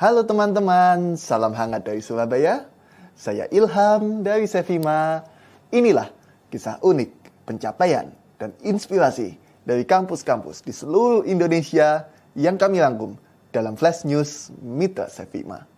Halo teman-teman, salam hangat dari Surabaya. Saya Ilham dari Sevima. Inilah kisah unik, pencapaian, dan inspirasi dari kampus-kampus di seluruh Indonesia yang kami rangkum dalam Flash News Mitra Sevima.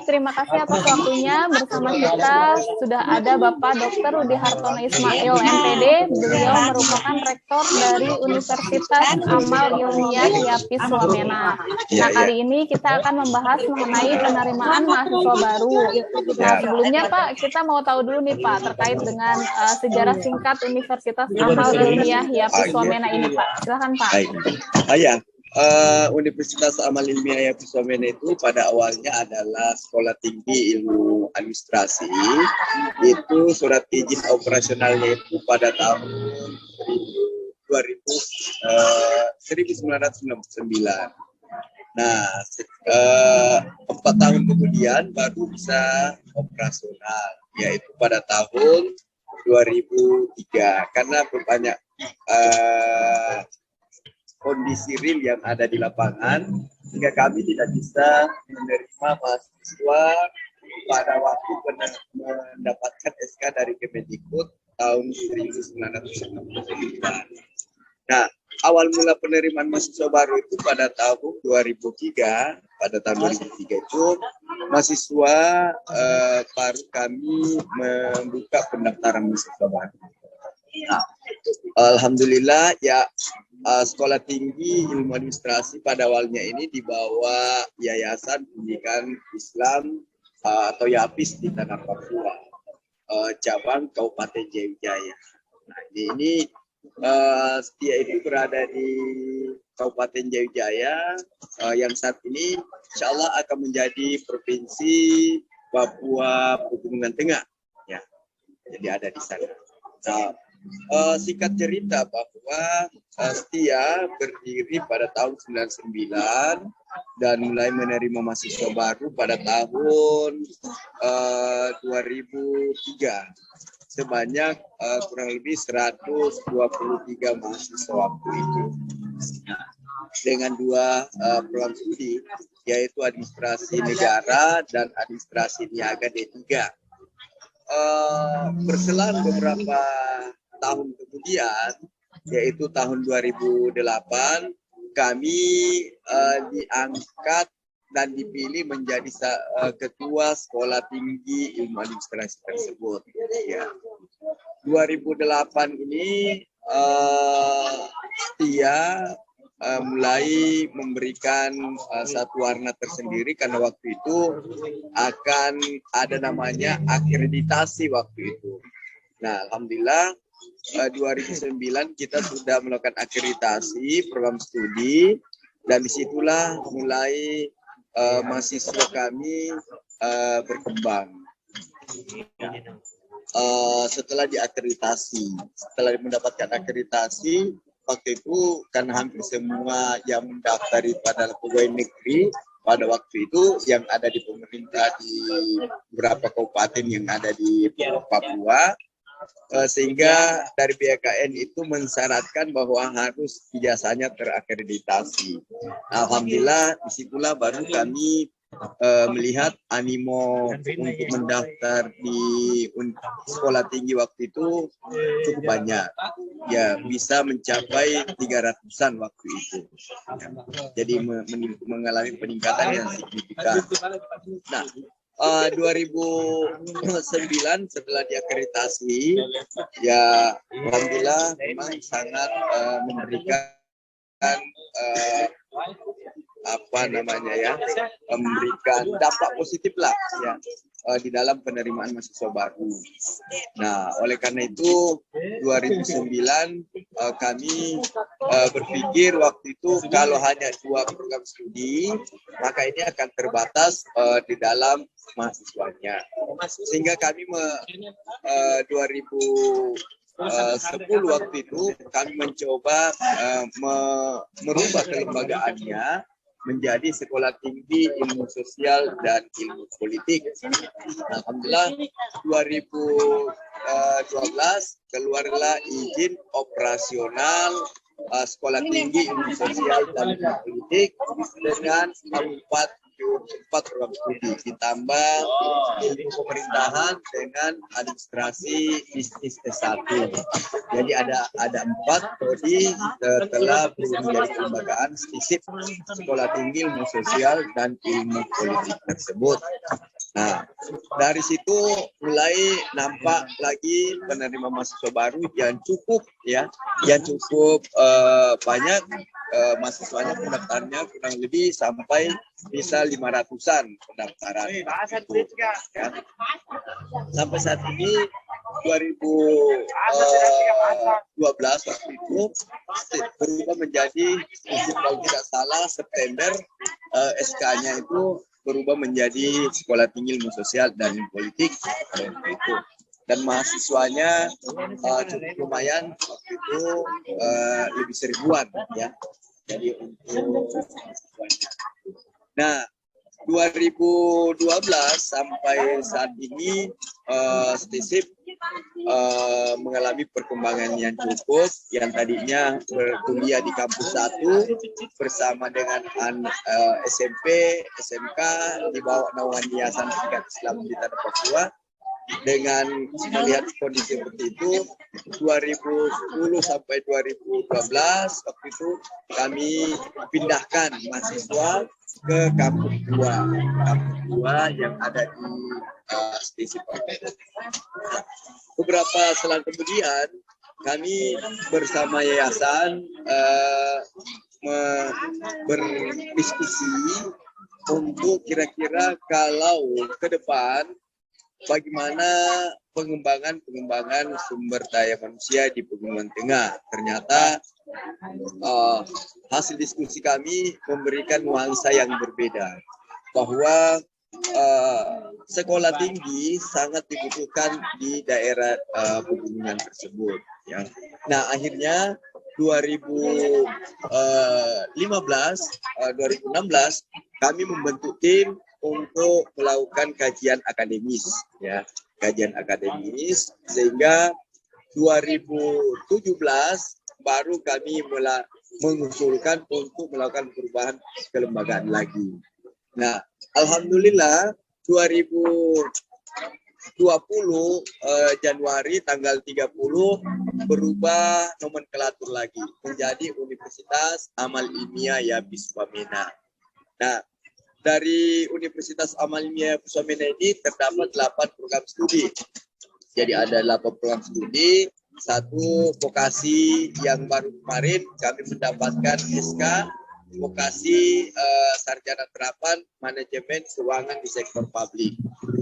Terima kasih atas waktunya. Bersama kita sudah ada Bapak Dr. Rudi Hartono Ismail, MPD. Beliau merupakan rektor dari Universitas Amal Ilmiah Yapis Wamena. Nah, kali ini kita akan membahas mengenai penerimaan mahasiswa baru. Nah, sebelumnya Pak, kita mau tahu dulu nih Pak, terkait dengan sejarah singkat Universitas Amal Ilmiah Yapis Wamena ini Pak. Silakan Pak. Universitas Amal Ilmiah Yapis Wamena itu pada awalnya adalah Sekolah Tinggi Ilmu Administrasi. Itu surat izin operasionalnya itu pada tahun 1999. Nah, 4 tahun kemudian baru bisa operasional, yaitu pada tahun 2003. Karena berbanyak kondisi real yang ada di lapangan, sehingga kami tidak bisa menerima mahasiswa pada waktu mendapatkan SK dari Kemendikbud tahun 1999. Nah, awal mula penerimaan mahasiswa baru itu pada tahun 2003. Pada tahun 2003 itu mahasiswa baru kami membuka pendaftaran mahasiswa baru. Nah, alhamdulillah ya. Sekolah Tinggi Ilmu Administrasi pada awalnya ini di bawah Yayasan Pendidikan Islam atau YAPIS di Tanah Papua, cabang Kabupaten Jaya. Nah, ini setia itu berada di Kabupaten Jaya, yang saat ini insya Allah akan menjadi Provinsi Papua Pegunungan Tengah. Ya, jadi ada di sana. Nah, singkat cerita bahwa Setia berdiri pada tahun 99 dan mulai menerima mahasiswa baru pada tahun 2003 sebanyak kurang lebih 123 mahasiswa waktu itu, dengan 2 program studi, yaitu administrasi negara dan administrasi niaga D3. Berselang beberapa tahun kemudian, yaitu tahun 2008, kami diangkat dan dipilih menjadi ketua Sekolah Tinggi Ilmu Administrasi tersebut. Ya. 2008 ini Setia mulai memberikan satu warna tersendiri, karena waktu itu akan ada namanya akreditasi waktu itu. Nah, alhamdulillah 2009 kita sudah melakukan akreditasi program studi, dan disitulah mulai mahasiswa kami berkembang. Setelah mendapatkan akreditasi, waktu itu kan hampir semua yang mendaftar pada pegawai negeri pada waktu itu yang ada di pemerintah di beberapa kabupaten yang ada di Papua, sehingga dari BKN itu mensyaratkan bahwa harus ijazahnya terakreditasi. Alhamdulillah disitulah baru kami melihat animo untuk mendaftar di sekolah tinggi waktu itu cukup banyak, ya bisa mencapai 300-an waktu itu. Jadi mengalami peningkatan yang signifikan. Nah, 2009 setelah diakreditasi, ya alhamdulillah memang sangat memberikan memberikan dampak positif lah ya di dalam penerimaan mahasiswa baru. Nah, oleh karena itu 2009 kami berpikir waktu itu kalau hanya 2 program studi, maka ini akan terbatas di dalam mahasiswanya. Sehingga kami 2010 waktu itu kami mencoba merubah kelembagaannya menjadi Sekolah Tinggi Ilmu Sosial dan Ilmu Politik. Alhamdulillah 2012 keluarlah izin operasional Sekolah Tinggi Ilmu Sosial dan Ilmu Politik dengan 4 program studi, ditambah ilmu pemerintahan dengan administrasi bisnis S1. Jadi ada 4 prodi setelah menjadi kelembagaan STISIP, Sekolah Tinggi Ilmu Sosial dan Ilmu Politik tersebut. Nah, dari situ mulai nampak lagi penerima mahasiswa baru yang cukup banyak. Mahasiswanya pendaftarnya kurang lebih sampai bisa 500-an pendaftaran. Ya. Sampai saat ini 2012 waktu itu berubah menjadi, kalau tidak salah September, SK-nya itu berubah menjadi Sekolah Tinggi Ilmu Sosial dan Ilmu Politik itu. Dan mahasiswanya cukup lumayan waktu itu, lebih 1000-an ya. Jadi untuk mahasiswanya. Nah, 2012 sampai saat ini STISIP mengalami perkembangan yang cukup. Yang tadinya berkuliah di kampus 1 bersama dengan SMP, SMK di bawah naungan Yayasan Tingkat Islam di Tanah Papua. Dengan melihat kondisi seperti itu, 2010 sampai 2012 waktu itu kami pindahkan mahasiswa ke kampus 2 yang ada di STISIP. Beberapa selang kemudian kami bersama yayasan berdiskusi untuk kira-kira kalau ke depan bagaimana pengembangan sumber daya manusia di Pegunungan Tengah. Ternyata hasil diskusi kami memberikan nuansa yang berbeda, bahwa sekolah tinggi sangat dibutuhkan di daerah pegunungan tersebut. Ya. Nah, akhirnya 2016 kami membentuk tim untuk melakukan kajian akademis, ya, sehingga 2017 baru kami mengusulkan untuk melakukan perubahan kelembagaan lagi. Nah, alhamdulillah 2020 Januari tanggal 30 berubah nomenklatur lagi menjadi Universitas Amal Ilmiah Yabis Wamena. Nah, dari Universitas Amal Ilmiah Yabis Wamena ini terdapat 8 program studi. Jadi ada 8 program studi, 1 vokasi yang baru kemarin kami mendapatkan SK vokasi sarjana terapan manajemen keuangan di sektor publik.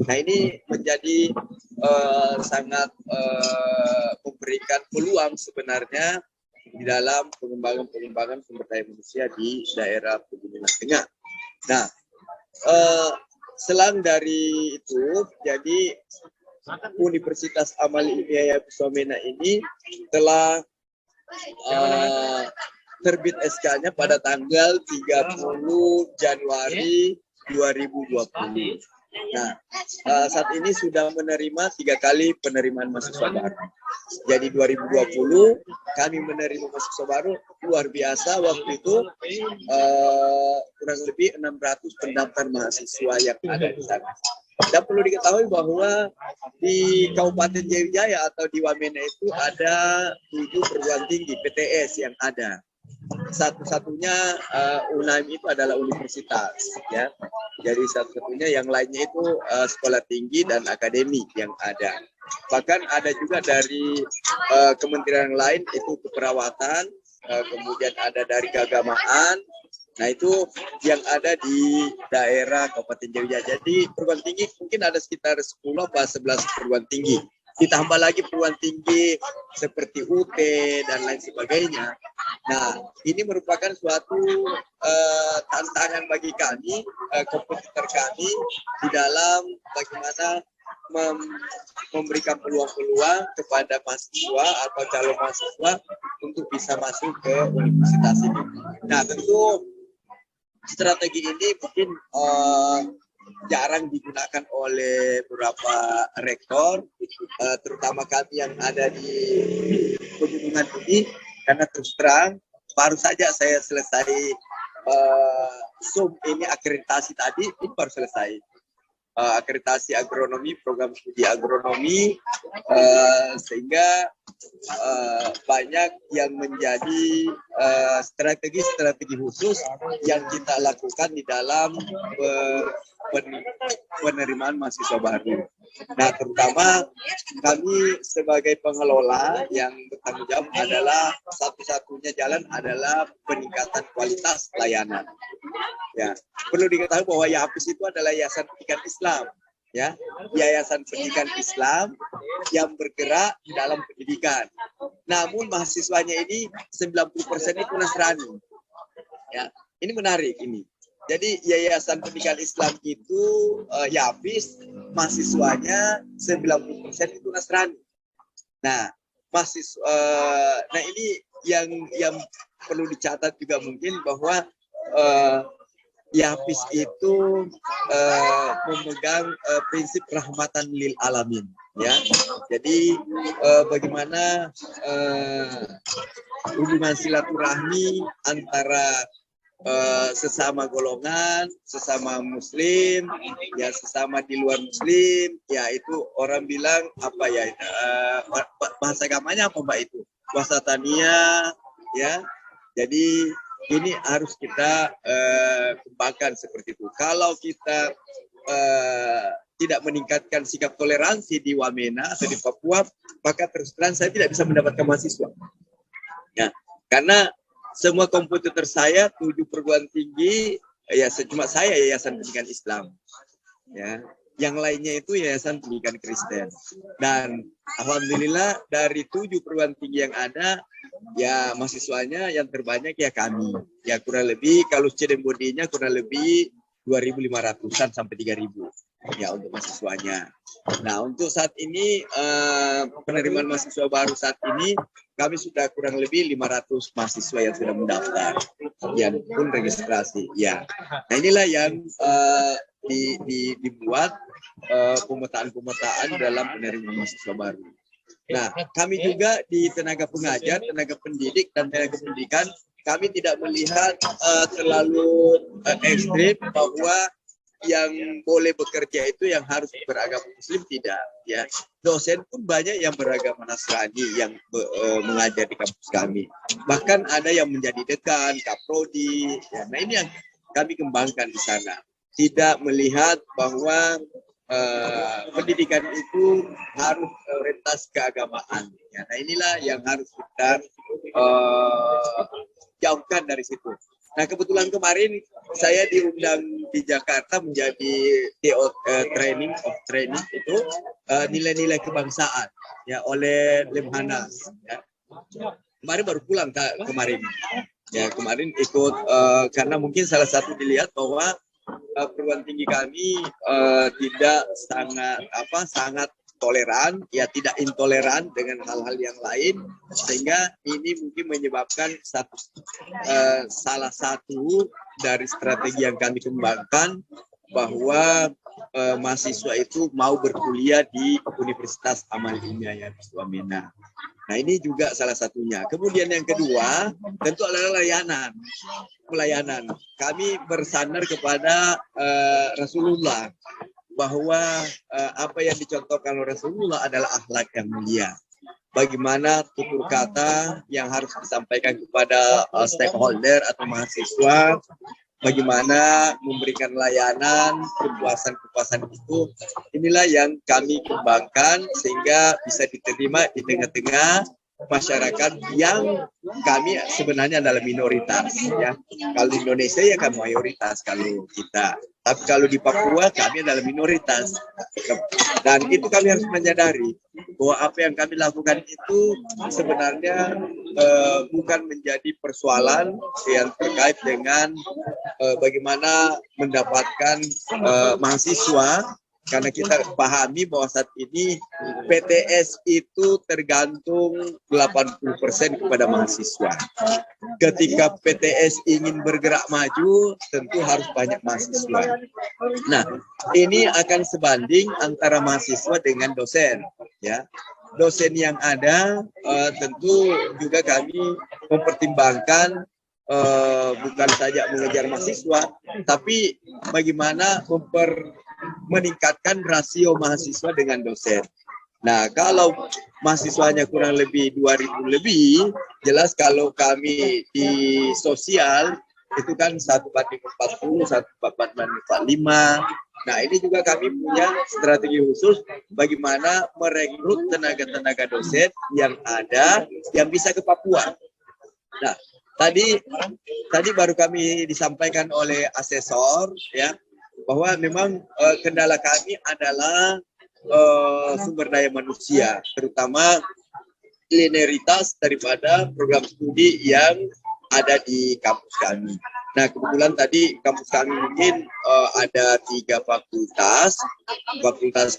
Nah, ini menjadi sangat memberikan peluang sebenarnya di dalam pengembangan sumber daya manusia di daerah Pegunungan Tengah. Nah, selang dari itu, jadi Universitas Amal Ilmiah Yabis Wamena ini telah terbit SK-nya pada tanggal 30 Januari 2020. Nah, saat ini sudah menerima 3 kali penerimaan mahasiswa baru. Jadi 2020 kami menerima mahasiswa baru luar biasa. Waktu itu kurang lebih 600 pendaftar mahasiswa yang ada di sana. Dan perlu diketahui bahwa di Kabupaten Jaya atau di Wamena itu ada 7 perguruan tinggi PTS yang ada. Satu-satunya UNAM itu adalah universitas, ya. Jadi satu-satunya, yang lainnya itu sekolah tinggi dan akademik yang ada. Bahkan ada juga dari kementerian lain itu keperawatan, kemudian ada dari keagamaan. Nah, itu yang ada di daerah Kabupaten Jaya. Jadi perguruan tinggi mungkin ada sekitar 10 atau 11 perguruan tinggi. Ditambah lagi perguruan tinggi seperti UT dan lain sebagainya. Nah, ini merupakan suatu tantangan bagi kami, kompetitor kami di dalam bagaimana memberikan peluang-peluang kepada mahasiswa atau calon mahasiswa untuk bisa masuk ke universitas ini. Nah, tentu strategi ini mungkin jarang digunakan oleh beberapa rektor, terutama kami yang ada di pegunungan ini, karena terus terang baru saja saya selesai SUM ini akreditasi tadi, ini baru selesai. Akreditasi agronomi, program studi agronomi, sehingga banyak yang menjadi strategi khusus yang kita lakukan di dalam penerimaan mahasiswa baru. Nah, terutama kami sebagai pengelola yang bertanggung jawab adalah satu-satunya jalan adalah peningkatan kualitas layanan. Ya, perlu diketahui bahwa YAPIS itu adalah Yayasan Pendidikan Islam, ya, Yayasan Pendidikan Islam yang bergerak di dalam pendidikan. Namun mahasiswanya ini 90% itu Nasrani. Ya, ini menarik ini. Jadi Yayasan Pendidikan Islam itu YAPIS, mahasiswanya 90% itu Nasrani. Nah, nah ini yang perlu dicatat juga mungkin bahwa YAPIS itu memegang prinsip rahmatan lil alamin, ya. Jadi bagaimana hubungan silaturahmi antara sesama golongan, sesama muslim, ya sesama di luar muslim, ya itu orang bilang apa ya, bahasa agamanya apa Mbak itu? Wasatania, ya. Jadi ini harus kita kembangkan seperti itu. Kalau kita tidak meningkatkan sikap toleransi di Wamena atau di Papua, maka terus terang saya tidak bisa mendapatkan mahasiswa. Ya, karena semua kompetitor saya 7 perguruan tinggi, ya cuma saya Yayasan Pendidikan Islam. Ya, yang lainnya itu Yayasan Pendidikan Kristen. Dan alhamdulillah dari 7 perguruan tinggi yang ada, ya mahasiswanya yang terbanyak ya kami. Ya kurang lebih kalau student body-nya kurang lebih 2.500-an sampai 3.000 ya untuk mahasiswanya. Nah, untuk saat ini penerimaan mahasiswa baru saat ini kami sudah kurang lebih 500 mahasiswa yang sudah mendaftar, yang pun registrasi. Ya, nah inilah yang dibuat pemetaan dalam penerimaan mahasiswa baru. Nah, kami juga di tenaga pengajar, tenaga pendidik, dan tenaga pendidikan, kami tidak melihat terlalu ekstrim bahwa yang boleh bekerja itu yang harus beragama Muslim, tidak. Ya, dosen pun banyak yang beragama Nasrani yang mengajar di kampus kami. Bahkan ada yang menjadi dekan, kaprodi. Ya, nah ini yang kami kembangkan di sana. Tidak melihat bahwa pendidikan itu harus orientasi keagamaan. Ya, nah inilah yang harus kita jauhkan dari situ. Nah kebetulan kemarin saya diundang di Jakarta menjadi DO training itu nilai-nilai kebangsaan ya oleh Lemhanas. Ya. Kemarin baru pulang kemarin. Ya kemarin ikut karena mungkin salah satu dilihat bahwa perguruan tinggi kami tidak sangat toleran, ya tidak intoleran dengan hal-hal yang lain, sehingga ini mungkin menyebabkan salah satu dari strategi yang kami kembangkan bahwa mahasiswa itu mau berkuliah di Universitas Amal Ilmiah Wamena. Nah ini juga salah satunya. Kemudian yang kedua tentu adalah pelayanan. Kami bersandar kepada Rasulullah, bahwa apa yang dicontohkan oleh Rasulullah adalah akhlak yang mulia. Bagaimana tutur kata yang harus disampaikan kepada stakeholder atau mahasiswa, bagaimana memberikan layanan, kepuasan itu, inilah yang kami kembangkan sehingga bisa diterima di tengah-tengah masyarakat yang kami sebenarnya adalah minoritas. Ya, kalau di Indonesia ya kan mayoritas kalau kita, tapi kalau di Papua kami adalah minoritas. Dan itu kami harus menyadari bahwa apa yang kami lakukan itu sebenarnya bukan menjadi persoalan yang terkait dengan bagaimana mendapatkan mahasiswa. Karena kita pahami bahwa saat ini PTS itu tergantung 80% kepada mahasiswa. Ketika PTS ingin bergerak maju, tentu harus banyak mahasiswa. Nah, ini akan sebanding antara mahasiswa dengan dosen. Ya, dosen yang ada tentu juga kami mempertimbangkan bukan saja mengejar mahasiswa, tapi bagaimana meningkatkan rasio mahasiswa dengan dosen. Nah, kalau mahasiswanya kurang lebih 2.000 lebih, jelas kalau kami di sosial itu kan 1/40, 1/45. Nah, ini juga kami punya strategi khusus bagaimana merekrut tenaga-tenaga dosen yang ada yang bisa ke Papua. Nah, tadi baru kami disampaikan oleh asesor ya bahwa memang kendala kami adalah sumber daya manusia, terutama linearitas daripada program studi yang ada di kampus kami. Nah, kebetulan tadi kampus kami mungkin ada 3 fakultas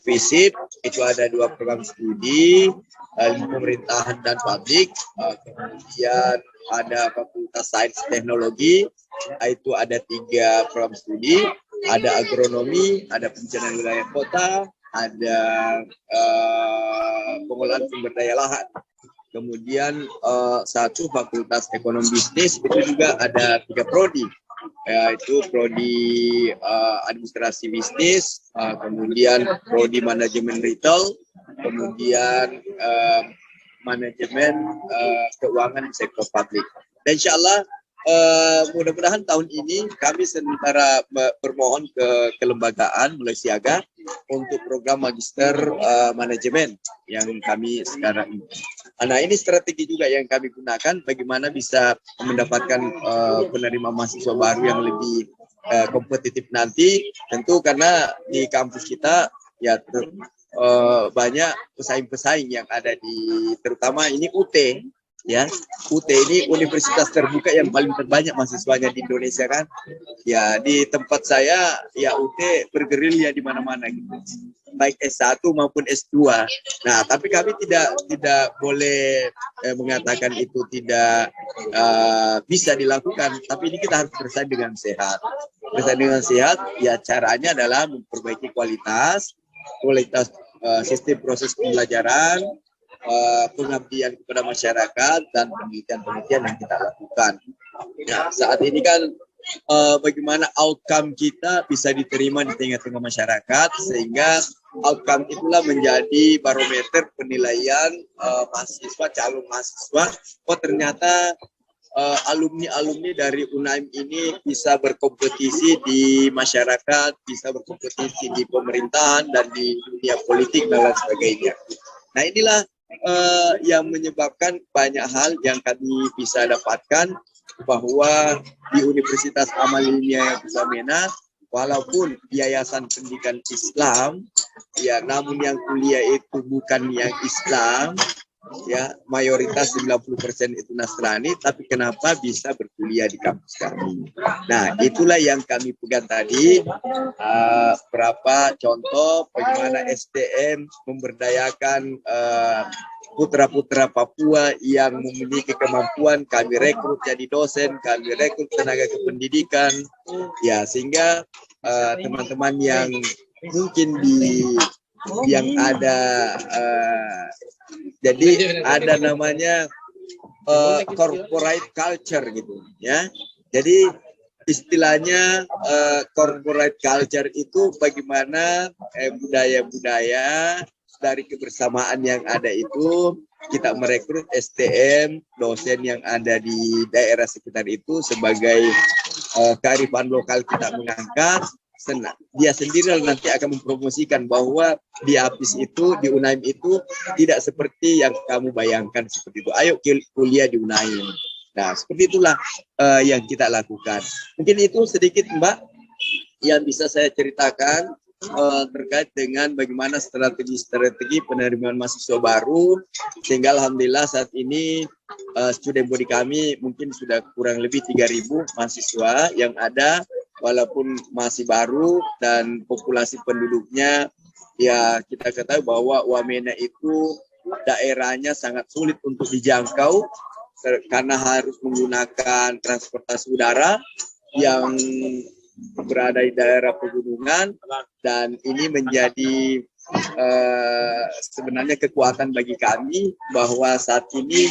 FISIP, itu ada 2 program studi, pemerintahan dan publik, kemudian ada fakultas sains teknologi, itu ada 3 program studi, ada agronomi, ada perencanaan wilayah kota, ada pengolahan sumber daya lahan. Kemudian 1 fakultas ekonomi bisnis itu juga ada 3 prodi, yaitu prodi administrasi bisnis, kemudian prodi manajemen retail, kemudian manajemen keuangan di sektor publik. Dan insya Allah mudah-mudahan tahun ini kami sementara bermohon ke kelembagaan mulai siaga untuk program magister manajemen yang kami sekarang ini. Nah, ini strategi juga yang kami gunakan bagaimana bisa mendapatkan penerima mahasiswa baru yang lebih kompetitif nanti. Tentu karena di kampus kita ya banyak pesaing-pesaing yang ada terutama ini UT. Ya, UT ini universitas terbuka yang paling terbanyak mahasiswanya di Indonesia kan. Ya, di tempat saya ya UT bergerilya di mana-mana gitu. Baik S1 maupun S2. Nah, tapi kami tidak boleh mengatakan itu tidak bisa dilakukan, tapi ini kita harus bersaing dengan sehat. Bersaing dengan sehat ya caranya adalah memperbaiki kualitas sistem proses pembelajaran, pengabdian kepada masyarakat dan penelitian-penelitian yang kita lakukan. Nah, saat ini kan bagaimana outcome kita bisa diterima di tengah-tengah masyarakat, sehingga outcome itulah menjadi barometer penilaian mahasiswa, calon mahasiswa. Oh, ternyata alumni-alumni dari UNAIM ini bisa berkompetisi di masyarakat, bisa berkompetisi di pemerintahan dan di dunia politik dan lain sebagainya. Nah, inilah yang menyebabkan banyak hal yang kami bisa dapatkan bahwa di Universitas Amal Ilmiah Samena, walaupun yayasan pendidikan Islam, ya namun yang kuliah itu bukan yang Islam, ya mayoritas 90% itu Nasrani, tapi kenapa bisa berkuliah di kampus kami? Nah, itulah yang kami pegang tadi, berapa contoh bagaimana SDM memberdayakan putra-putra Papua yang memiliki kemampuan, kami rekrut jadi dosen, kami rekrut tenaga kependidikan, ya sehingga teman-teman yang mungkin yang ada jadi ada namanya corporate culture gitu ya. Jadi istilahnya corporate culture itu bagaimana budaya-budaya dari kebersamaan yang ada itu kita merekrut STM dosen yang ada di daerah sekitar itu sebagai kearifan lokal kita mengangkat. Dia sendiri nanti akan mempromosikan bahwa di APIS itu, di UNAIM itu tidak seperti yang kamu bayangkan seperti itu. Ayo kuliah di UNAIM. Nah, seperti itulah yang kita lakukan. Mungkin itu sedikit Mbak yang bisa saya ceritakan terkait dengan bagaimana strategi penerimaan mahasiswa baru, sehingga alhamdulillah saat ini student body kami mungkin sudah kurang lebih 3.000 mahasiswa yang ada, walaupun masih baru dan populasi penduduknya ya kita ketahui bahwa Wamena itu daerahnya sangat sulit untuk dijangkau karena harus menggunakan transportasi udara yang berada di daerah pegunungan, dan ini menjadi sebenarnya kekuatan bagi kami bahwa saat ini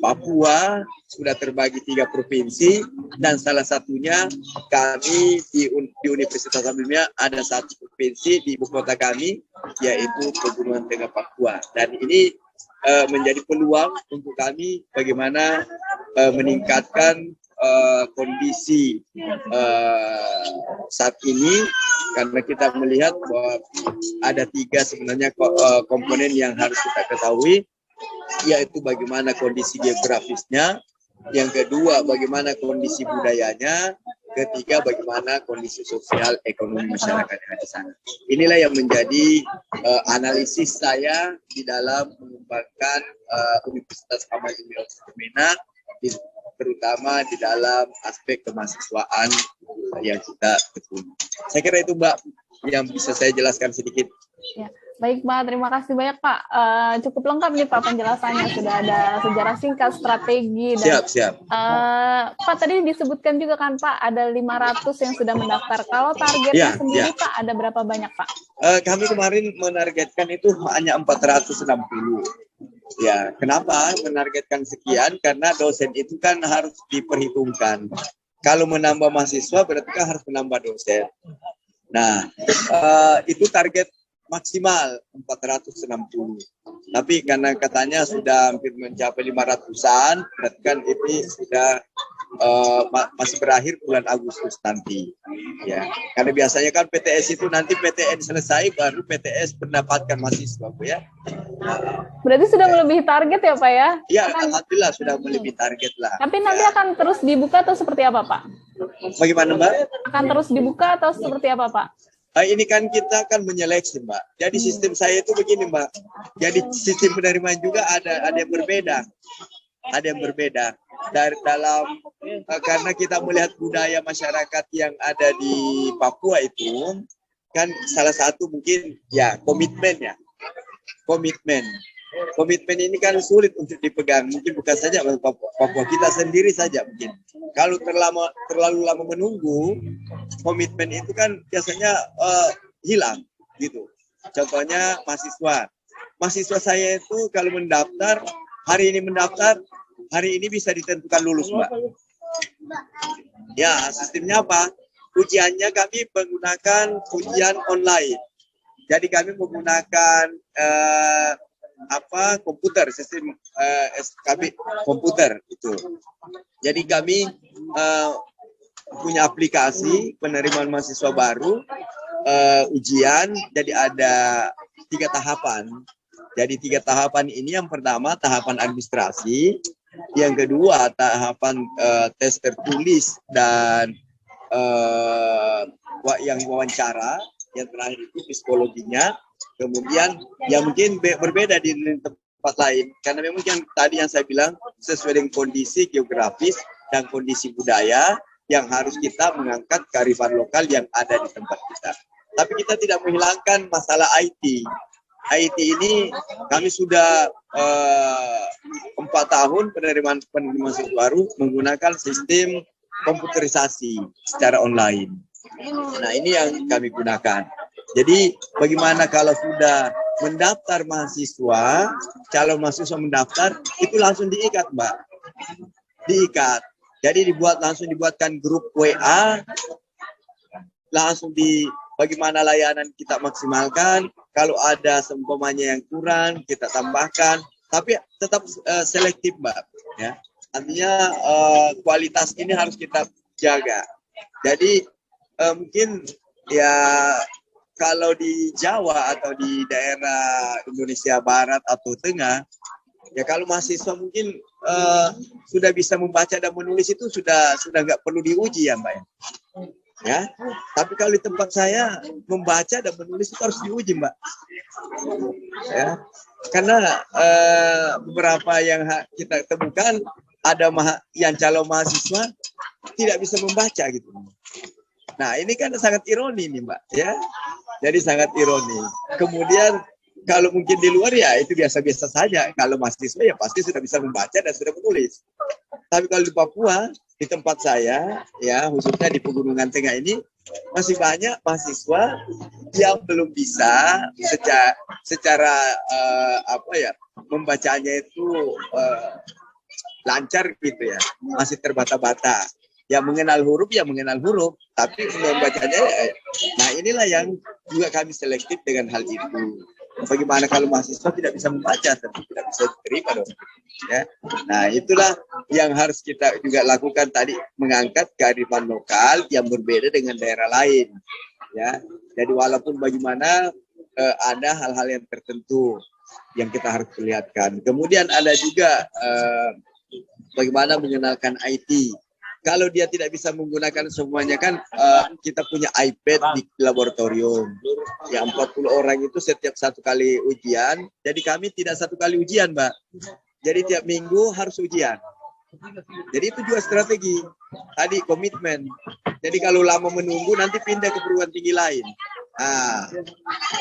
Papua sudah terbagi 3 provinsi dan salah satunya kami di Universitas Ambilnya ada 1 provinsi di ibu kota kami yaitu Pegunungan Tengah Papua, dan ini menjadi peluang untuk kami bagaimana meningkatkan kondisi saat ini, karena kita melihat bahwa ada 3 sebenarnya komponen yang harus kita ketahui, yaitu bagaimana kondisi geografisnya, yang kedua bagaimana kondisi budayanya, ketiga bagaimana kondisi sosial ekonomi masyarakat yang ada di sana. Inilah yang menjadi analisis saya di dalam mengembangkan Universitas Amal Ilmiah Kemenak, terutama di dalam aspek kemahasiswaan yang kita tekuni. Saya kira itu Mbak yang bisa saya jelaskan sedikit. Ya. Baik Pak, terima kasih banyak Pak. Cukup lengkap nih Pak penjelasannya. Sudah ada sejarah singkat, strategi. Dan, siap. Pak tadi disebutkan juga kan Pak, ada 500 yang sudah mendaftar. Kalau targetnya sendiri Pak, ada berapa banyak Pak? Kami kemarin menargetkan itu hanya 460. Ya, kenapa menargetkan sekian? Karena dosen itu kan harus diperhitungkan. Kalau menambah mahasiswa berarti kan harus menambah dosen. Nah, itu target maksimal 460. Tapi karena katanya sudah hampir mencapai 500-an, berarti kan ini sudah masih berakhir bulan Agustus nanti. Ya, karena biasanya kan PTS itu nanti PTN selesai baru PTS mendapatkan mahasiswa, Bu ya. Berarti sudah melebihi target ya Pak ya? Iya, alhamdulillah sudah melebihi target lah. Tapi nanti akan terus dibuka atau seperti apa Pak? Bagaimana Mbak? Akan terus dibuka atau seperti apa Pak? Ini kan kita kan menyeleksi Mbak. Jadi sistem saya itu begini Mbak. Jadi sistem penerimaan juga ada yang berbeda. Ada yang berbeda dari dalam karena kita melihat budaya masyarakat yang ada di Papua itu kan salah satu mungkin ya komitmen ya. Komitmen ini kan sulit untuk dipegang. Mungkin bukan saja Papua, kita sendiri saja mungkin. Kalau terlalu lama menunggu, komitmen itu kan biasanya hilang gitu. Contohnya mahasiswa saya itu kalau mendaftar, hari ini bisa ditentukan lulus Mbak. Ya, sistemnya apa? Ujiannya kami menggunakan ujian online. Jadi kami menggunakan komputer, sistem SKB komputer itu. Jadi kami punya aplikasi penerimaan mahasiswa baru, ujian. Jadi ada 3 tahapan. Jadi 3 tahapan ini, yang pertama tahapan administrasi, yang kedua tahapan tes tertulis dan yang wawancara, yang terakhir itu psikologinya. Kemudian yang mungkin berbeda di tempat lain, karena memang yang tadi yang saya bilang sesuai dengan kondisi geografis dan kondisi budaya yang harus kita mengangkat kearifan lokal yang ada di tempat kita. Tapi kita tidak menghilangkan masalah IT. IT ini kami sudah 4 tahun penerimaan mahasiswa baru menggunakan sistem komputerisasi secara online. Nah, ini yang kami gunakan. Jadi bagaimana kalau sudah mendaftar mahasiswa, calon mahasiswa mendaftar, itu langsung diikat Mbak. Diikat. Jadi langsung dibuatkan grup WA, langsung bagaimana layanan kita maksimalkan. Kalau ada seumpamanya yang kurang, kita tambahkan. Tapi tetap selektif Mbak. Ya. Artinya kualitas ini harus kita jaga. Jadi mungkin ya kalau di Jawa atau di daerah Indonesia Barat atau Tengah, ya kalau mahasiswa mungkin sudah bisa membaca dan menulis itu sudah nggak perlu diuji ya Mbak. Ya, tapi kalau di tempat saya membaca dan menulis itu harus diuji Mbak. Ya, karena beberapa yang kita temukan ada yang calon mahasiswa tidak bisa membaca gitu. Nah ini kan sangat ironi nih Mbak ya. Jadi sangat ironi. Kemudian kalau mungkin di luar ya itu biasa-biasa saja. Kalau mahasiswa ya pasti sudah bisa membaca dan sudah menulis. Tapi kalau di Papua, di tempat saya, ya khususnya di Pegunungan Tengah ini, masih banyak mahasiswa yang belum bisa secara membacanya itu lancar gitu ya, masih terbata-bata. Yang mengenal huruf ya mengenal huruf, tapi membacanya, nah inilah yang juga kami selektif dengan hal itu. Bagaimana kalau mahasiswa tidak bisa membaca, tentu tidak bisa diterima dong. Ya. Nah itulah yang harus kita juga lakukan tadi, mengangkat kearifan lokal yang berbeda dengan daerah lain. Ya, jadi walaupun bagaimana ada hal-hal yang tertentu yang kita harus perlihatkan. Kemudian ada juga bagaimana mengenalkan IT. Kalau dia tidak bisa menggunakan semuanya kan kita punya iPad di laboratorium. Ya 40 orang itu setiap satu kali ujian. Jadi kami tidak satu kali ujian, Mbak. Jadi tiap minggu harus ujian. Jadi itu juga strategi. Tadi komitmen. Jadi kalau lama menunggu nanti pindah ke perguruan tinggi lain. Nah,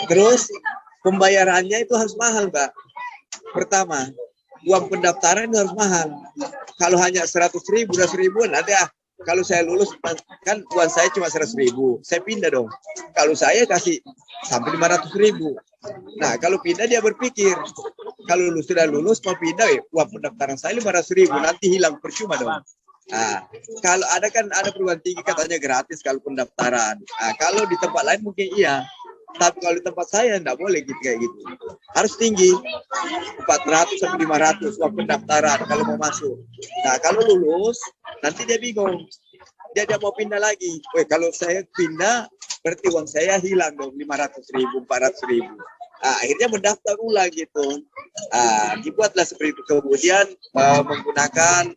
terus pembayarannya itu harus mahal, Mbak. Pertama, uang pendaftaran harus mahal. Kalau hanya 100.000, 200.000 ada. Kalau saya lulus kan uang saya cuma 100.000, saya pindah dong. Kalau saya kasih sampai 500.000. Nah kalau pindah dia berpikir, kalau sudah lulus mau pindah, uang pendaftaran saya 500.000, nanti hilang percuma dong. Nah, kalau ada perguruan tinggi katanya gratis kalau pendaftaran. Nah, kalau di tempat lain mungkin iya. Tapi kalau di tempat saya enggak boleh gitu kayak gitu. Harus tinggi. 400 sampai 500 uang pendaftaran kalau mau masuk. Nah, kalau lulus nanti dia bingung. Dia mau pindah lagi. Kalau saya pindah berarti uang saya hilang dong 500.000, 400.000. Nah, akhirnya mendaftar ulang gitu. Dibuatlah seperti itu. Kemudian menggunakan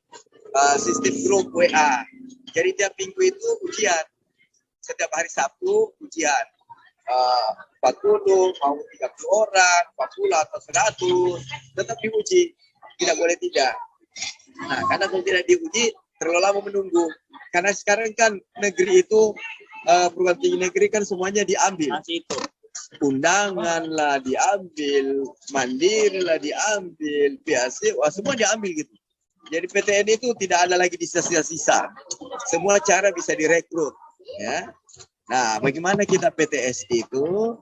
sistem grup WA. Jadi tiap minggu itu ujian. Setiap hari Sabtu ujian. 40, mau 30 orang, 40 atau 100, tetap diuji, tidak boleh tidak. Nah, karena kalau tidak diuji, terlalu lama menunggu. Karena sekarang kan negeri itu, perguruan tinggi negeri kan semuanya diambil. Undangan lah diambil, mandiri lah diambil, PAC, semua diambil gitu. Jadi PTN itu tidak ada lagi di sisa-sisa. Semua cara bisa direkrut, ya. Nah, bagaimana kita PTS itu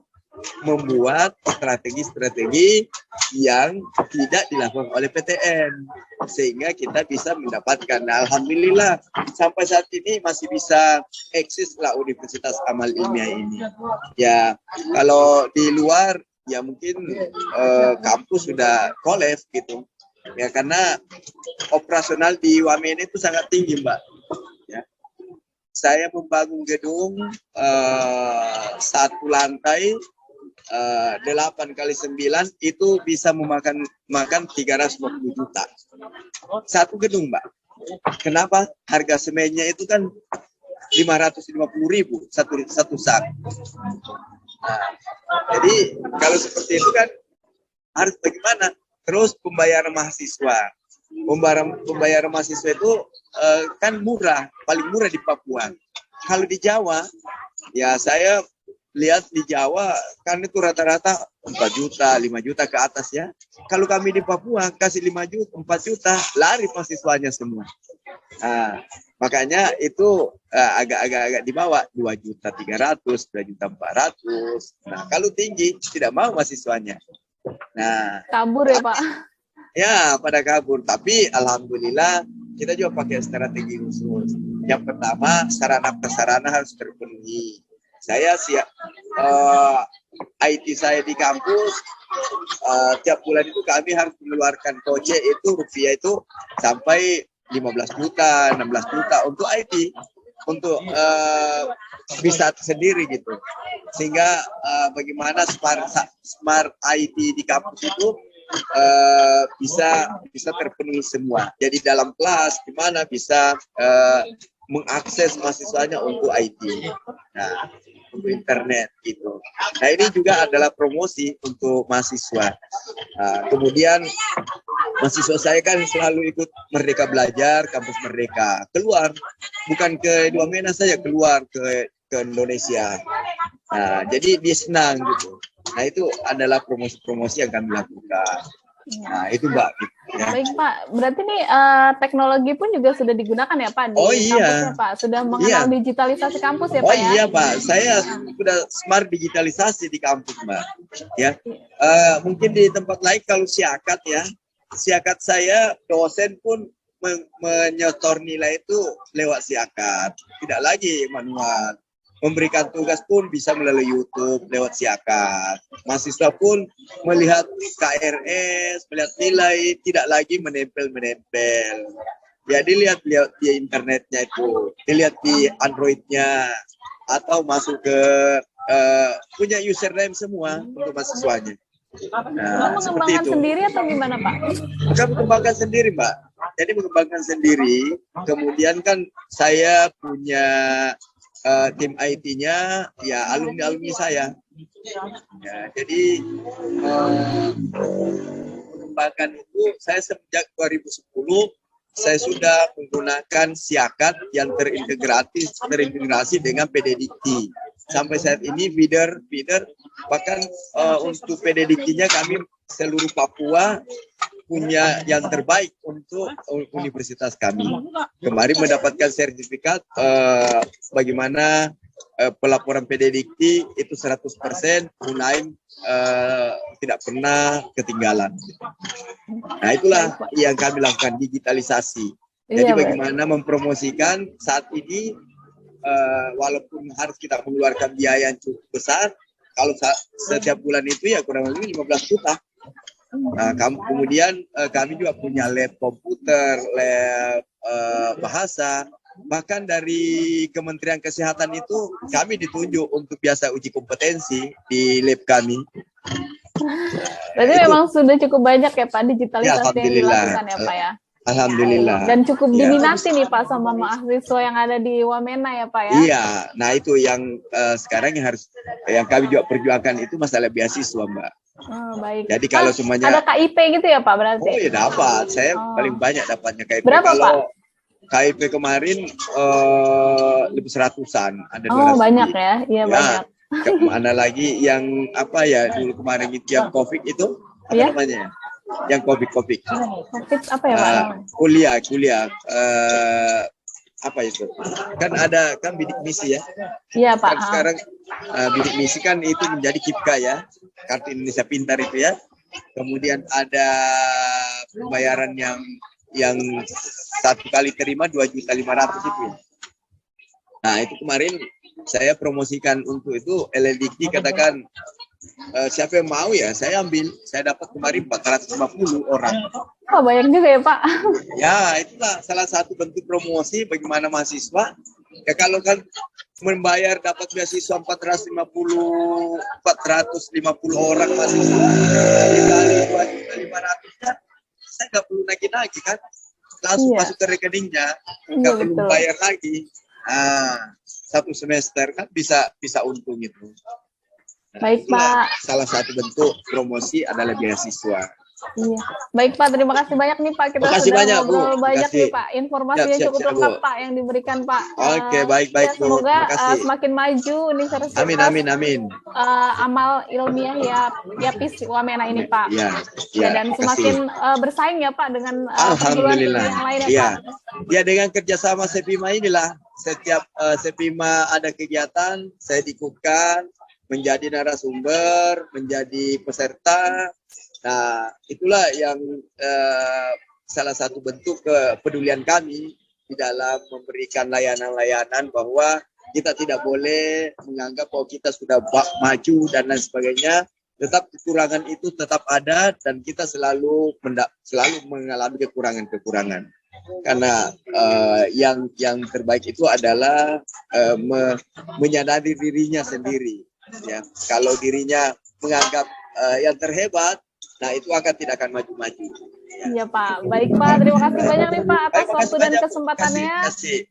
membuat strategi-strategi yang tidak dilakukan oleh PTN sehingga kita bisa mendapatkan. Nah, alhamdulillah sampai saat ini masih bisa eksis lah Universitas Amal Ilmiah ini. Ya, kalau di luar ya mungkin kampus sudah kolaps gitu. Ya karena operasional di Wamena itu sangat tinggi, Mbak. Saya membangun gedung 1 lantai 8 kali 9 itu bisa memakan 350 juta. Satu gedung, Mbak. Kenapa? Harga semennya itu kan 550.000 satu sak. Nah, jadi kalau seperti itu kan harus bagaimana? Terus pembayaran mahasiswa. Pembayaran mahasiswa itu kan murah, paling murah di Papua. Kalau di Jawa, ya saya lihat di Jawa kan itu rata-rata 4 juta, 5 juta ke atas ya. Kalau kami di Papua kasih 5 juta, 4 juta, lari mahasiswanya semua. Nah, makanya itu agak-agak di bawah 2.300.000, 2.400.000. Nah, kalau tinggi tidak mau mahasiswanya. Nah, kabur ya Pak. Ya, pada kabur. Tapi alhamdulillah kita juga pakai strategi khusus. Yang pertama, sarana-prasarana harus terpenuhi. Saya siap IT saya di kampus tiap bulan itu kami harus mengeluarkan kocek itu rupiah itu sampai 15 juta, 16 juta untuk IT, untuk bisa sendiri gitu. Sehingga bagaimana smart IT di kampus itu bisa terpenuhi semua. Jadi dalam kelas gimana bisa mengakses mahasiswanya untuk IT, nah untuk internet gitu. Nah ini juga adalah promosi untuk mahasiswa. Kemudian mahasiswa saya kan selalu ikut Merdeka Belajar, Kampus Merdeka, keluar bukan ke Wamena saja, keluar ke Indonesia. Nah, jadi dia senang gitu. Nah itu adalah promosi-promosi yang kami lakukan. Nah, itu Mbak. Gitu, ya. Baik Pak, berarti nih teknologi pun juga sudah digunakan ya Pak di kampusnya Pak? Sudah mengenal digitalisasi kampus ya Pak ya? Iya Pak, saya sudah smart digitalisasi di kampus Mbak. Ya, mungkin di tempat lain kalau siakat ya, siakat saya dosen pun menyetor nilai itu lewat siakat, tidak lagi manual. Memberikan tugas pun bisa melalui YouTube lewat siakat. Mahasiswa pun melihat KRS, melihat nilai, tidak lagi menempel-menempel. Ya dilihat di internetnya itu, dilihat di Androidnya, atau masuk ke punya username semua untuk mahasiswanya. Nah, seperti mengembangkan itu. sendiri atau gimana Pak? Kita mengembangkan sendiri Mbak. Jadi mengembangkan sendiri, kemudian kan saya punya tim IT-nya ya alumni saya. Ya, jadi mengembangkan itu saya sejak 2010 saya sudah menggunakan siakat yang terintegrasi dengan PDDikti. Sampai saat ini feeder bahkan untuk PDDikti-nya kami seluruh Papua punya yang terbaik untuk universitas kami. Kemarin mendapatkan sertifikat bagaimana pelaporan PDDikti itu 100% Unaim tidak pernah ketinggalan. Nah itulah yang kami lakukan, digitalisasi. Jadi bagaimana mempromosikan saat ini walaupun harus kita mengeluarkan biaya yang cukup besar, kalau setiap bulan itu ya kurang lebih 15 juta. Nah, kemudian kami juga punya lab komputer, lab bahasa, bahkan dari Kementerian Kesehatan itu kami ditunjuk untuk biasa uji kompetensi di lab kami. Berarti memang sudah cukup banyak ya Pak digitalisasi yang dilakukan ya Pak ya? Alhamdulillah. Dan cukup diminati nih Pak sama mahasiswa yang ada di Wamena ya Pak ya? Iya, nah itu yang sekarang yang kami juga perjuangkan itu masalah beasiswa Mbak. Oh, baik. Jadi kalau semuanya ada KIP gitu ya Pak berarti? Oh ya dapat, saya paling banyak dapatnya KIP. Berapa kalau Pak? KIP kemarin lebih 100-an, ada 200. Oh banyak ya, iya banyak. Mana lagi yang apa ya dulu kemarin itu yang COVID itu apa namanya? Yang COVID. COVID apa ya Pak? Kuliah. Apa itu? Kan ada bidik misi ya. Iya Pak. Kan sekarang bidik misi kan itu menjadi KIPKA ya, Kartu Indonesia Pintar itu ya. Kemudian ada pembayaran yang satu kali terima 2.500.000 itu ya. Nah itu kemarin saya promosikan untuk itu LLDikti katakan siapa yang mau ya saya ambil. Saya dapat kemarin 450 orang. Oh banyak juga ya Pak. Ya itulah salah satu bentuk promosi bagaimana mahasiswa. Ya kalau kan membayar dapat beasiswa 450 orang mahasiswa dikali 2.500 kan saya nggak perlu nagih kan langsung masuk ke rekeningnya, nggak perlu bayar lagi. Satu semester kan bisa untung itu. Baik Pak. Salah satu bentuk promosi adalah beasiswa. Iya. Baik Pak, terima kasih banyak nih Pak. Kita sudah banyak, ngobrol Bu. banyak nih Pak. Informasinya cukup lengkap Bu. Pak yang diberikan Pak. Oke, baik Bu. Semoga semakin maju universitas. Amin. Amal ilmiah YAPIS Wamena ini Pak. Ya, dan semakin bersaing ya Pak dengan Alhamdulillah. yang lainnya Pak. Ya dengan kerjasama Sepima inilah setiap Sepima ada kegiatan saya diikutkan menjadi narasumber, menjadi peserta. Nah, itulah yang salah satu bentuk kepedulian kami di dalam memberikan layanan-layanan bahwa kita tidak boleh menganggap bahwa kita sudah maju dan lain sebagainya. Tetap kekurangan itu tetap ada dan kita selalu mengalami kekurangan-kekurangan. Karena yang terbaik itu adalah menyadari dirinya sendiri. Ya, kalau dirinya menganggap yang terhebat, nah itu tidak akan maju-maju. Iya Pak, baik Pak, terima kasih banyak nih Pak atas waktu dan kesempatannya.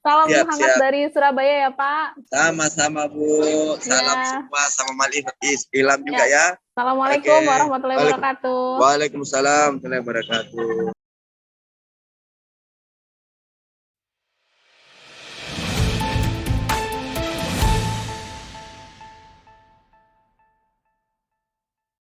Salam hangat dari Surabaya ya Pak. Sama-sama Bu, salam semua sama Malik Ilham juga ya. Assalamualaikum warahmatullahi wabarakatuh. Waalaikumsalam warahmatullahi wabarakatuh.